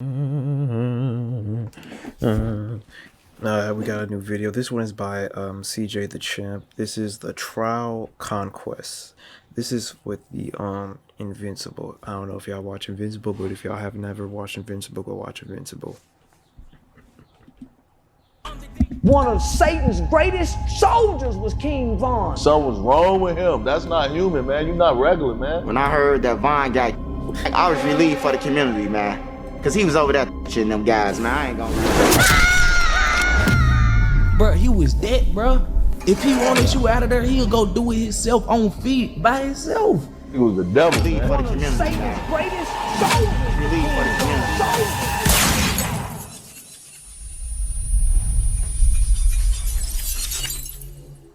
We got a new video. This one is by cjdachamp. This is the trial conquest. This is with the Invincible. I don't know if y'all watch Invincible, but if y'all have never watched Invincible, go watch Invincible. One of Satan's greatest soldiers was King Von. Something was wrong with him. That's not human, man. You're not regular, man. When I heard that Von guy, I was relieved for the community, man. Cause he was over there shitting them guys, man. I ain't gonna Bruh, he was dead, bruh. If he wanted you out of there, he'll go do it himself on feet by himself. He was the devil, relieve man. for the community, Satan's man. greatest soldiers. Relieve for the community.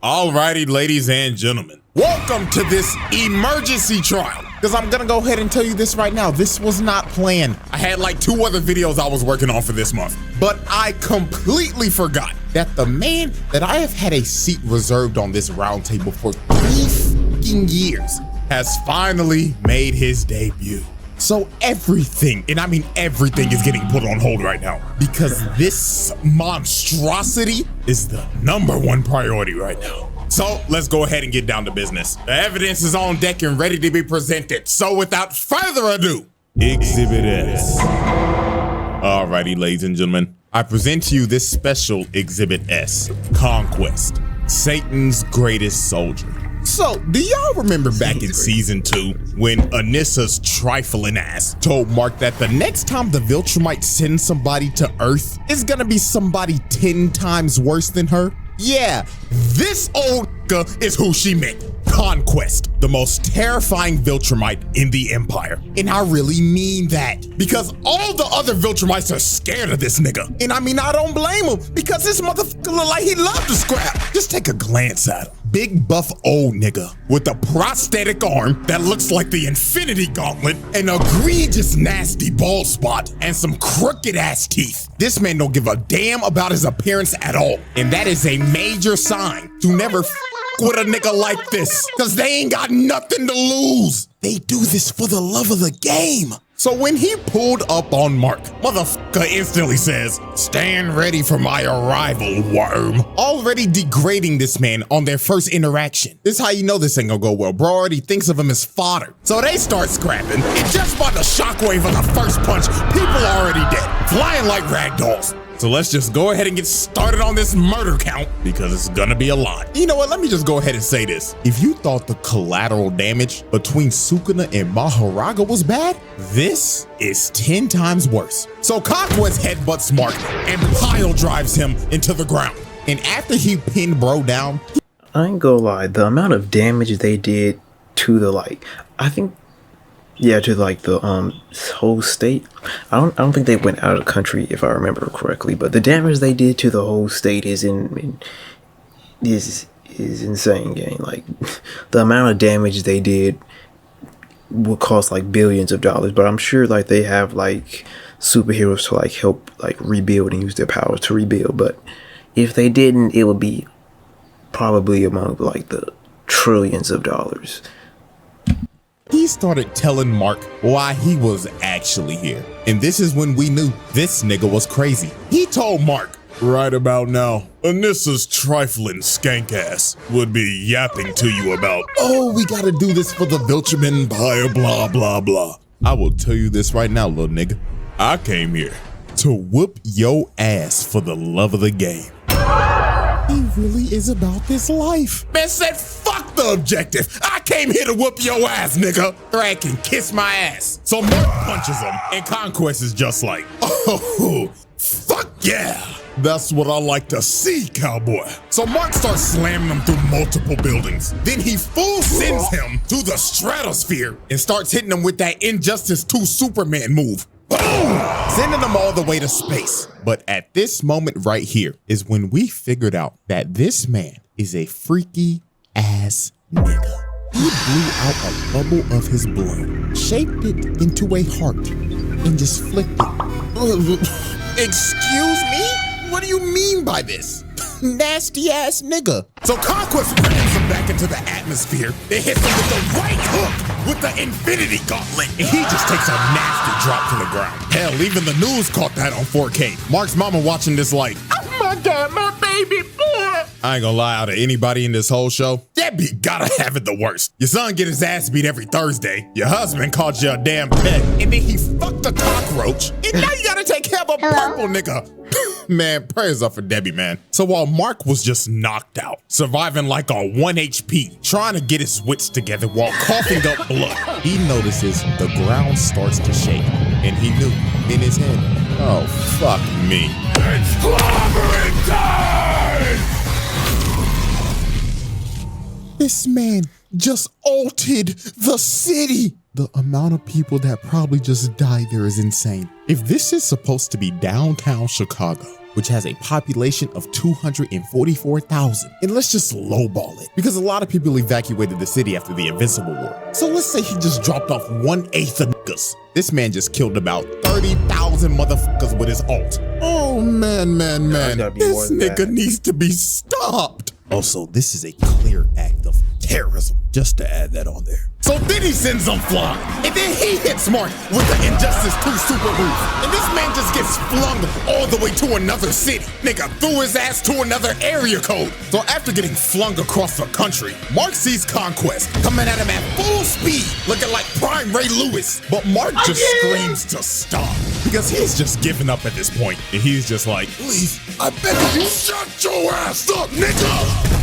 Alrighty, ladies and gentlemen, welcome to this emergency trial. Because I'm gonna go ahead and tell you this right now, this was not planned. I had like 2 other videos I was working on for this month, but I completely forgot that the man that I have had a seat reserved on this round table for 3 fucking years has finally made his debut. So everything, and I mean everything, is getting put on hold right now because this monstrosity is the #1 priority right now. So let's go ahead and get down to business. The evidence is on deck and ready to be presented. So without further ado, Exhibit S. Alrighty, ladies and gentlemen, I present to you this special Exhibit S, Conquest, Satan's greatest soldier. So, do y'all remember back in season 2 when Anissa's trifling ass told Mark that the next time the Viltrumite sends somebody to Earth is gonna be somebody 10 times worse than her? Yeah, this old is who she meant. Conquest, the most terrifying Viltrumite in the Empire. And I really mean that, because all the other Viltrumites are scared of this nigga. And I mean, I don't blame him, because this motherfucker look like he loved to scrap. Just take a glance at him. Big buff old nigga with a prosthetic arm that looks like the Infinity Gauntlet, an egregious nasty bald spot, and some crooked ass teeth. This man don't give a damn about his appearance at all. And that is a major sign to never with a nigga like this, cause they ain't got nothing to lose. They do this for the love of the game. So when he pulled up on Mark, motherfucker instantly says, "Stand ready for my arrival, worm." Already degrading this man on their first interaction. This is how you know this ain't gonna go well. Bro already thinks of him as fodder. So they start scrapping, and just by the shockwave of the first punch, people are already dead, flying like rag dolls. So let's just go ahead and get started on this murder count, because it's gonna be a lot. You know what, let me just go ahead and say this. If you thought the collateral damage between Sukuna and Maharaga was bad, this is 10 times worse. So Conquest headbutts Mark and pile drives him into the ground. And after he pinned bro down, I ain't gonna lie, the amount of damage they did to the the whole state. I don't think they went out of the country, if I remember correctly, but the damage they did to the whole state is insane, gang. Like, the amount of damage they did would cost like billions of dollars, but I'm sure like they have like superheroes to like help like rebuild and use their powers to rebuild. But if they didn't, it would be probably among like the trillions of dollars. he started telling Mark why he was actually here. And this is when we knew this nigga was crazy. He told Mark, "Right about now, Anissa's trifling skank ass would be yapping to you about, oh, we gotta do this for the Viltrum blah, blah, blah. I will tell you this right now, little nigga. I came here to whoop your ass for the love of the game." He really is about this life. Man said, fuck the objective. I came here to whoop your ass, nigga. Thragg can kiss my ass. So Mark punches him, and Conquest is just like, oh, fuck yeah. That's what I like to see, cowboy. So Mark starts slamming him through multiple buildings. Then he full sends him to the stratosphere and starts hitting him with that Injustice 2 Superman move. Boom! Sending them all the way to space. But at this moment right here is when we figured out that this man is a freaky ass nigga. He blew out a bubble of his blood, shaped it into a heart, and just flicked it. Excuse me? What do you mean by this? Nasty ass nigga. So Conquest rams him back into the atmosphere. They hit him with the right hook. with the Infinity Gauntlet, and he just takes a nasty drop to the ground. Hell, even the news caught that on 4K. Mark's mama watching this like, oh my God, my baby boy. I ain't gonna lie, out of anybody in this whole show, Debbie gotta have it the worst. Your son get his ass beat every Thursday. Your husband called you a damn pet, and then he fucked a cockroach, and now you gotta take care of a purple nigga. Man, prayers up for Debbie, man. So while Mark was just knocked out, surviving like on 1 HP, trying to get his wits together while coughing up blood, he notices the ground starts to shake, and he knew in his head, oh, fuck me. It's clobbering time! This man just altered the city. The amount of people that probably just died there is insane. If this is supposed to be downtown Chicago, which has a population of 244,000, and let's just lowball it, because a lot of people evacuated the city after the Invincible War. So let's say he just dropped off 1/8 of niggas. This man just killed about 30,000 motherfuckers with his ult. Oh man, this nigga needs to be stopped. Also, this is a clear act of terrorism, just to add that on there. So then he sends them flying, and then he hits Mark with the Injustice 2 super move, and this man just gets flung all the way to another city. Nigga threw his ass to another area code. So after getting flung across the country, Mark sees Conquest coming at him at full speed, looking like prime Ray Lewis. But Mark just screams to stop, because he's just giving up at this point, and he's just like, please, I beg you, shut your ass up, nigga!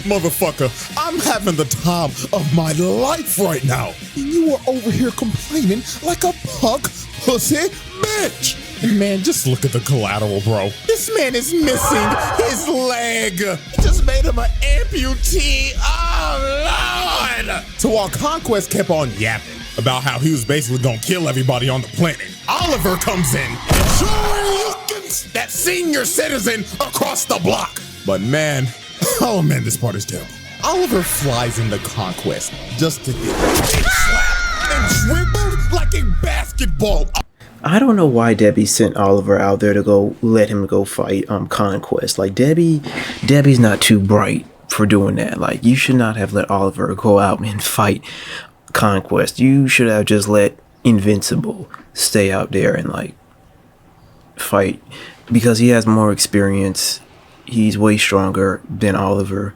Motherfucker, I'm having the time of my life right now. And you are over here complaining like a punk pussy bitch. And man, just look at the collateral, bro. This man is missing his leg. He just made him an amputee. Oh, Lord. So while Conquest kept on yapping about how he was basically gonna kill everybody on the planet, Oliver comes in and sure lookins that senior citizen across the block. But man, oh man, this part is terrible. Oliver flies into Conquest just to get slapped and dribbled like a basketball. I don't know why Debbie sent Oliver out there to go let him go fight Conquest. Like Debbie's not too bright for doing that. Like you should not have let Oliver go out and fight Conquest. You should have just let Invincible stay out there and like fight, because he has more experience. He's way stronger than Oliver.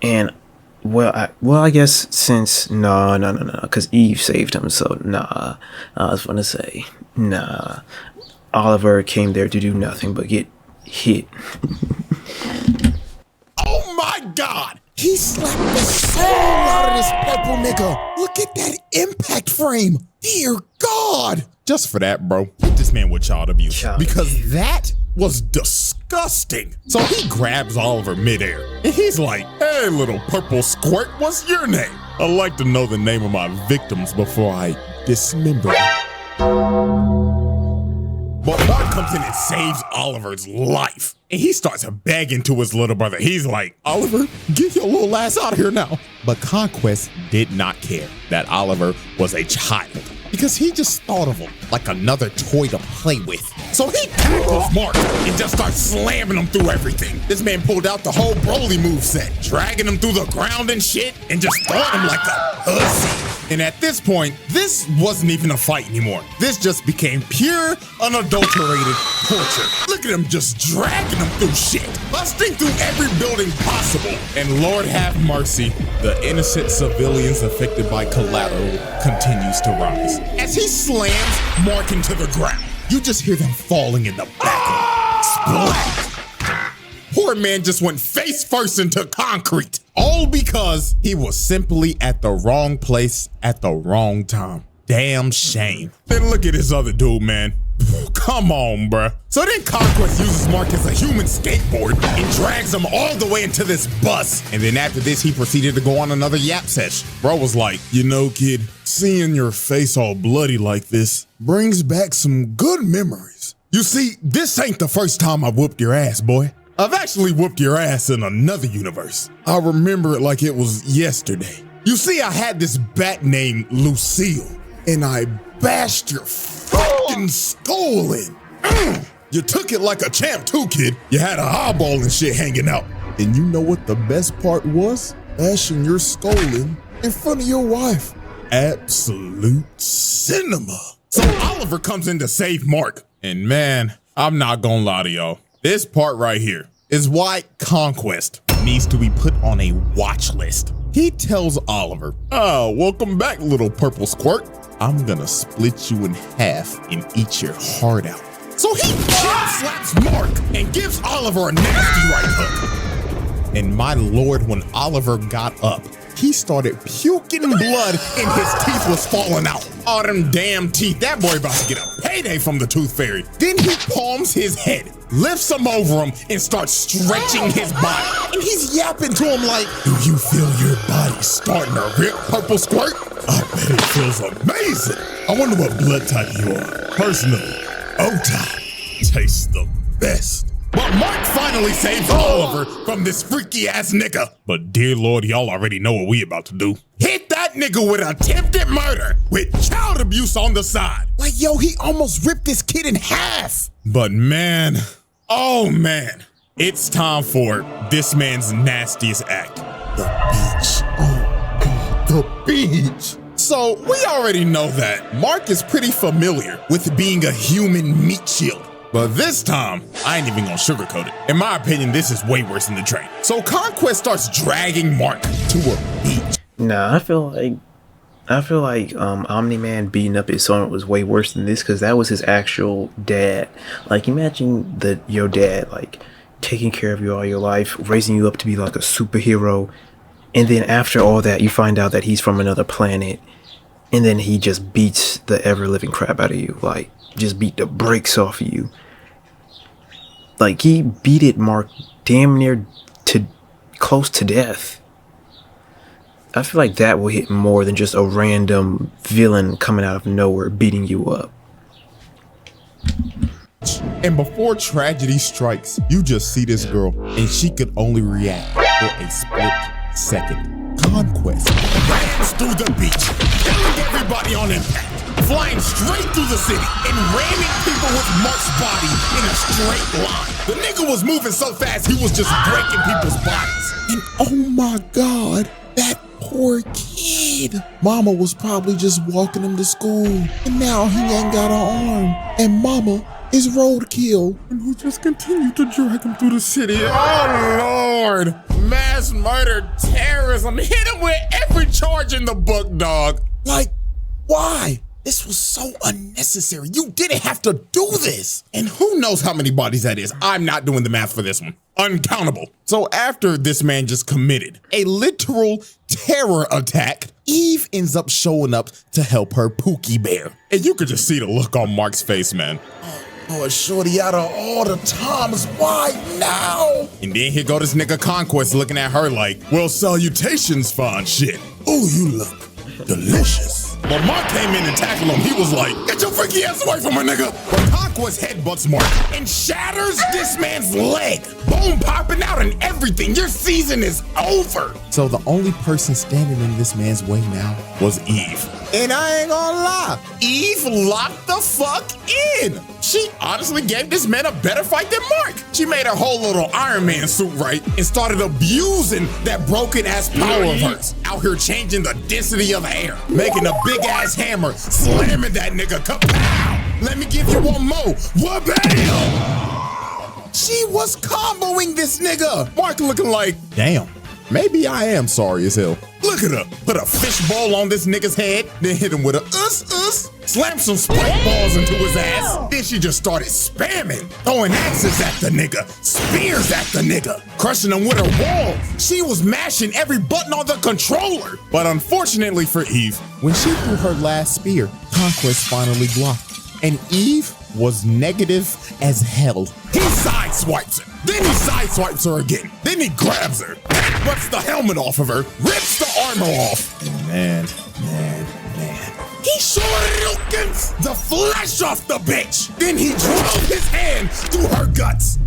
And I guess since no, because Eve saved him, so nah. I was gonna say nah. Oliver came there to do nothing but get hit. Oh my God! He slapped the soul out of this purple nigga. Look at that impact frame. Dear God! Just for that, bro, hit this man with child abuse, because that was disgusting. So he grabs Oliver midair, and he's like, hey, little purple squirt, what's your name? I like to know the name of my victims before I dismember them. But Mark comes in and saves Oliver's life, and he starts begging to his little brother. He's like, Oliver, get your little ass out of here now. But Conquest did not care that Oliver was a child, because he just thought of him like another toy to play with. So he tackles Mark and just starts slamming him through everything. This man pulled out the whole Broly moveset, dragging him through the ground and shit, and just throwing him like a pussy. And at this point, this wasn't even a fight anymore. This just became pure, unadulterated torture. Look at him just dragging him through shit, busting through every building possible. And Lord have mercy, the innocent civilians affected by collateral continues to rise. As he slams Mark into the ground, you just hear them falling in the background. Splat! Poor man just went face first into concrete, all because he was simply at the wrong place at the wrong time. Damn shame. Then look at this other dude, man. Come on, bruh. So then Conquest uses Mark as a human skateboard and drags him all the way into this bus. And then after this, he proceeded to go on another yap session. Bro was like, you know, kid, seeing your face all bloody like this brings back some good memories. You see, this ain't the first time I whooped your ass, boy. I've actually whooped your ass in another universe. I remember it like it was yesterday. You see, I had this bat named Lucille, and I bashed your fucking skull in. You took it like a champ too, kid. You had a eyeball and shit hanging out. And you know what the best part was? bashing your skull in front of your wife. Absolute cinema. So Oliver comes in to save Mark. And man, I'm not gonna lie to y'all. This part right here is why Conquest needs to be put on a watch list. He tells Oliver, "Oh, welcome back, little purple squirt. I'm gonna split you in half and eat your heart out." So he slaps Mark and gives Oliver a nasty right hook. And my lord, when Oliver got up, he started puking blood and his teeth was falling out. All them damn teeth. That boy about to get a payday from the tooth fairy. Then he palms his head, lifts him over him, and starts stretching his body. And he's yapping to him like, "Do you feel your body starting to rip, purple squirt? I bet it feels amazing. I wonder what blood type you are. Personally, O-type tastes the best." But Mark finally saves Oliver from this freaky ass nigga. But dear Lord, y'all already know what we about to do. Hit that nigga with attempted murder with child abuse on the side. Like, yo, he almost ripped this kid in half. But man, oh man, it's time for this man's nastiest act. The beach. Oh God, the beach. So we already know that Mark is pretty familiar with being a human meat shield. But this time, I ain't even gonna sugarcoat it. In my opinion, this is way worse than the train. So Conquest starts dragging Mark to a beach. Nah, I feel like Omni-Man beating up his son was way worse than this, because that was his actual dad. Like, imagine your dad, like, taking care of you all your life, raising you up to be like a superhero, and then after all that, you find out that he's from another planet, and then he just beats the ever-living crap out of you. Like, just beat the brakes off of you. Like, he beat it, Mark, damn near to close to death. I feel like that will hit more than just a random villain coming out of nowhere beating you up. And before tragedy strikes, you just see this girl, and she could only react for a split second. Conquest runs through the beach, killing everybody on impact, flying straight through the city, and ramming people with Mark's body in a straight line. The nigga was moving so fast, he was just breaking people's bodies. And oh my God, that poor kid. Mama was probably just walking him to school, and now he ain't got an arm, and mama is roadkill, and who just continued to drag him through the city. Oh Lord, mass murder, terrorism, hit him with every charge in the book, dog. Like, why? This was so unnecessary. You didn't have to do this. And who knows how many bodies that is. I'm not doing the math for this one. Uncountable. So after this man just committed a literal terror attack, Eve ends up showing up to help her Pookie Bear. And you could just see the look on Mark's face, man. Oh, shorty, out of all the times, why now? And then here go this nigga Conquest looking at her like, well, salutations, fine shit. Oh, you look delicious. But Mark came in and tackled him. He was like, get your freaky ass away from her, nigga. But Conquest headbutts Mark and shatters this man's leg. Bone popping out and everything. Your season is over. So the only person standing in this man's way now was Eve. And I ain't gonna lie, Eve locked the fuck in. She honestly gave this man a better fight than Mark. She made her whole little Iron Man suit right and started abusing that broken ass power of hers. Out here changing the density of the air, making a big ass hammer, slamming that nigga, kapow! Let me give you one more, wha-bam! She was comboing this nigga. Mark looking like, damn, maybe I am sorry as hell. Look at her, put a fishbowl on this nigga's head, then hit him with a slam some spike balls into his ass. Then she just started spamming, throwing axes at the nigga, spears at the nigga, crushing him with her wall. She was mashing every button on the controller. But unfortunately for Eve, when she threw her last spear, Conquest finally blocked. And Eve was negative as hell. He sideswipes her, then he sideswipes her again, then he grabs her, rips the helmet off of her, rips the armor off. And man. He shurikens the flesh off the bitch. Then he drove his hand through her guts.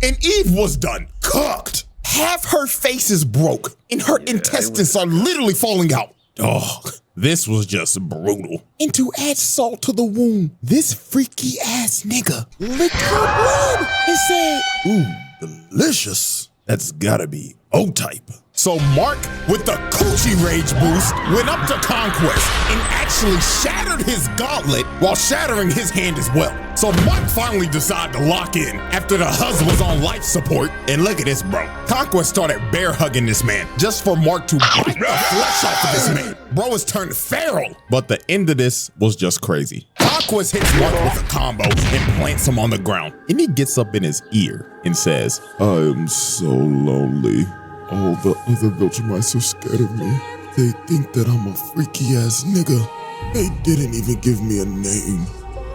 And Eve was done, cooked. Half her face is broke, and her intestines are literally falling out. Dog, this was just brutal. And to add salt to the wound, this freaky ass nigga licked her blood and said, ooh, delicious. That's gotta be O-type. So Mark, with the coochie rage boost, went up to Conquest and actually shattered his gauntlet while shattering his hand as well. So Mark finally decided to lock in after the huzz was on life support. And look at this, bro. Conquest started bear hugging this man just for Mark to bite the flesh off of this man. Bro has turned feral. But the end of this was just crazy. Conquest hits Mark with a combo and plants him on the ground. And he gets up in his ear and says, I am so lonely. All the other Viltrumites are scared of me. They think that I'm a freaky ass nigga. They didn't even give me a name.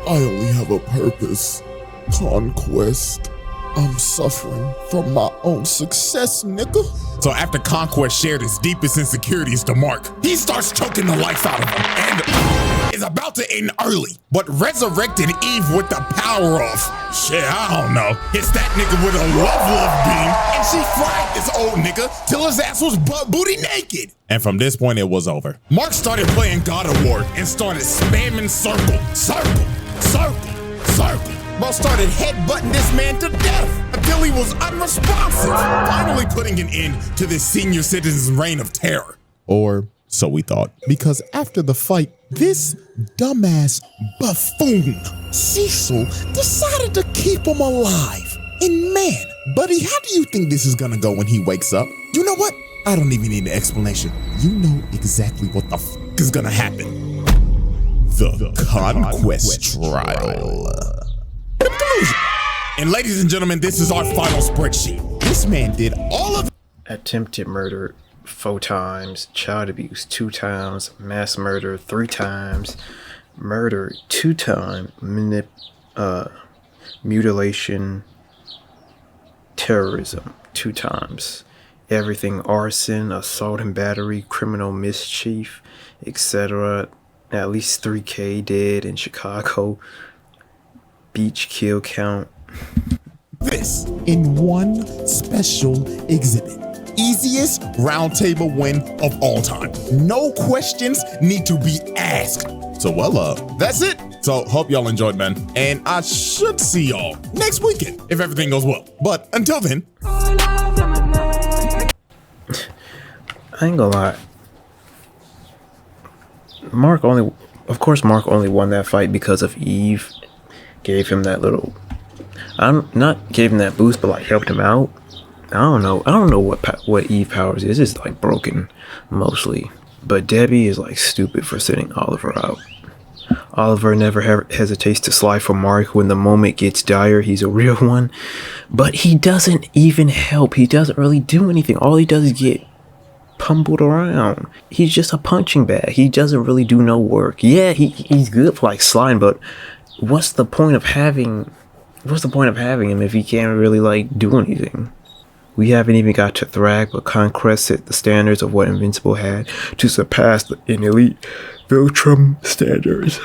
I only have a purpose. Conquest. I'm suffering from my own success, nigga. So after Conquest shared his deepest insecurities to Mark, he starts choking the life out of him and is about to end early, but resurrected Eve with the power of, shit, I don't know, hits that nigga with a love beam, and she flagged this old nigga till his ass was butt booty naked. And from this point, it was over. Mark started playing God of War and started spamming circle, circle, circle, circle. Bro started headbutting this man to death until he was unresponsive, finally putting an end to this senior citizen's reign of terror. Or so we thought, because after the fight, this dumbass buffoon, Cecil, decided to keep him alive. And man, buddy, how do you think this is gonna go when he wakes up? You know what? I don't even need an explanation. You know exactly what the fuck is gonna happen. The Conquest Trial. And ladies and gentlemen, this is our final spreadsheet. This man did all of attempted murder 4 times, child abuse 2 times, mass murder 3 times, murder 2 times, mutilation, terrorism 2 times, everything arson, assault and battery, criminal mischief, etc. At least 3K dead in Chicago. Beach kill count. This in one special exhibit. Easiest round table win of all time. No questions need to be asked. So that's it. So hope y'all enjoyed, man. And I should see y'all next weekend if everything goes well. But until then, I ain't gonna lie. Mark only won that fight because of Eve. Gave him that little, I'm not gave him that boost, but like helped him out. I don't know what Eve powers is. It's like broken mostly. But Debbie is like stupid for sitting Oliver out. Oliver never hesitates to slide for Mark when the moment gets dire. He's a real one, but he doesn't even help. He doesn't really do anything. All he does is get pummeled around. He's just a punching bag. He doesn't really do no work. Yeah, he's good for like sliding, but what's the point of having him if he can't really like do anything? We haven't even got to Thragg, but Conquest set the standards of what Invincible had to surpass the elite Viltrum standards.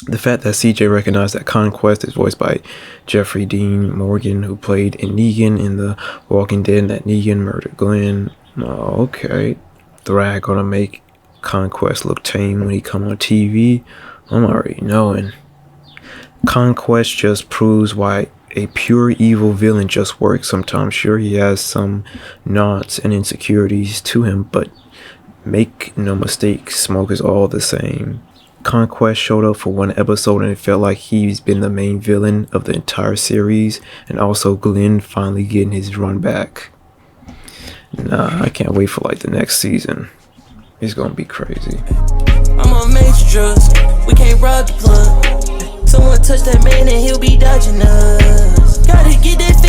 The fact that CJ recognized that Conquest is voiced by Jeffrey Dean Morgan, who played Negan in The Walking Dead, and that Negan murdered Glenn. Oh, okay. Thragg gonna make Conquest look tame when he come on TV. I'm already knowing. Conquest just proves why a pure evil villain just works sometimes. Sure, he has some knots and insecurities to him, but make no mistake, Smoke is all the same. Conquest showed up for 1 episode and it felt like he's been the main villain of the entire series, and also Glenn finally getting his run back. Nah, I can't wait for like the next season. It's gonna be crazy. I'm on major drugs, we can't rob the plug. Someone touch that man and he'll be dodging us. Gotta get that